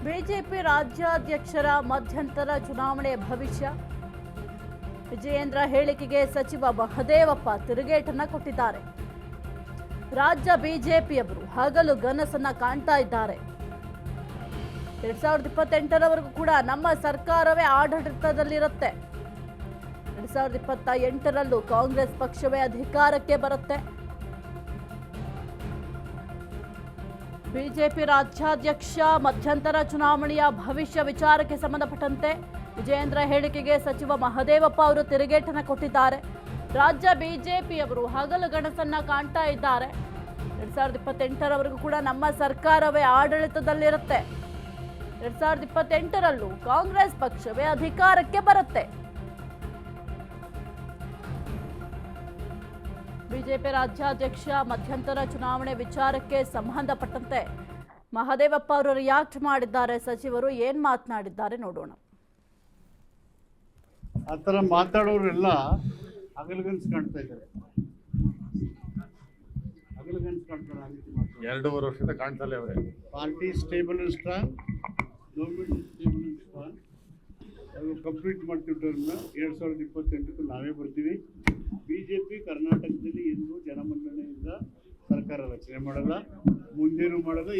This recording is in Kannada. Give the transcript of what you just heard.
ಬಿಜೆಪಿ ರಾಜ್ಯಾಧ್ಯಕ್ಷರ ಮಧ್ಯಂತರ ಚುನಾವಣೆಯ ಭವಿಷ್ಯ. ವಿಜಯೇಂದ್ರ ಹೇಳಿಕೆಗೆ ಸಚಿವ ಮಹದೇವಪ್ಪ ತಿರುಗೇಟನ್ನ ಕೊಟ್ಟಿದ್ದಾರೆ. ರಾಜ್ಯ ಬಿಜೆಪಿಯವರು ಹಗಲು ಗನಸನ್ನ ಕಾಣ್ತಾ ಇದ್ದಾರೆ. 2028ರವರೆಗೂ ಕೂಡ ನಮ್ಮ ಸರ್ಕಾರವೇ ಆಡಳಿತದಲ್ಲಿರುತ್ತೆ. 2028ರಲ್ಲೂ ಕಾಂಗ್ರೆಸ್ ಪಕ್ಷವೇ ಅಧಿಕಾರಕ್ಕೆ ಬರುತ್ತೆ. ಬಿಜೆಪಿ ರಾಜ್ಯಾಧ್ಯಕ್ಷ ಮಧ್ಯಂತರ ಚುನಾವಣೆಯ ಭವಿಷ್ಯ ವಿಚಾರಕ್ಕೆ ಸಂಬಂಧಪಟ್ಟಂತೆ ವಿಜಯೇಂದ್ರ ಹೇಳಿಕೆಗೆ ಸಚಿವ ಮಹದೇವಪ್ಪ ಅವರು ತಿರುಗೇಟನ್ನ ಕೊಟ್ಟಿದ್ದಾರೆ. ರಾಜ್ಯ ಬಿಜೆಪಿಯವರು ಹಗಲು ಗಣಸನ್ನ ಕಾಣ್ತಾ ಇದ್ದಾರೆ. 2028ರವರೆಗೂ ಕೂಡ ನಮ್ಮ ಸರ್ಕಾರವೇ ಆಡಳಿತದಲ್ಲಿರುತ್ತೆ. 2028ರಲ್ಲೂ ಕಾಂಗ್ರೆಸ್ ಪಕ್ಷವೇ ಅಧಿಕಾರಕ್ಕೆ ಬರುತ್ತೆ. ಬಿಜೆಪಿ ರಾಜ್ಯಾಧ್ಯಕ್ಷ ಮಧ್ಯಂತರ ಚುನಾವಣೆ ವಿಚಾರಕ್ಕೆ ಸಂಬಂಧಪಟ್ಟಂತೆ ಮಹದೇವಪ್ಪ ಅವರು ರಿಯಾಕ್ಟ್ ಮಾಡಿದ್ದಾರೆ. ಸಚಿವರು ಏನ್ ಮಾತನಾಡಿದ್ದಾರೆ ನೋಡೋಣ. ಆ ಥರ ಮಾತಾಡೋರೆಲ್ಲ ಹಗಲುಗನಸು ಕಾಣ್ತಾ ಇದ್ದಾರೆ. ಹಗಲುಗನಸು ಕಾಣ್ತಾರೆ. ಆ ರೀತಿ ಮಾಡ್ತಾರೆ. 2.5 ವರ್ಷದಿಂದ ಕಾಣ್ತಲೇ ಅವರೇ. Party stable and strong, government stable and strong. ಅದು ಕಂಪ್ಲೀಟ್ ಮಾಡ್ತೀವಿ ಟರ್ಮ್ನ. 2028ಕ್ಕೆ ನಾವೇ ಬರ್ತೀವಿ. ಬಿಜೆಪಿ ಕರ್ನಾಟಕದಲ್ಲಿ ಎಂದೂ ಜನಮನ್ನಣೆಯಿಂದ ಸರ್ಕಾರ ರಚನೆ ಮಾಡಲ್ಲ, ಮುಂದೇನೂ ಮಾಡಲ್ಲ,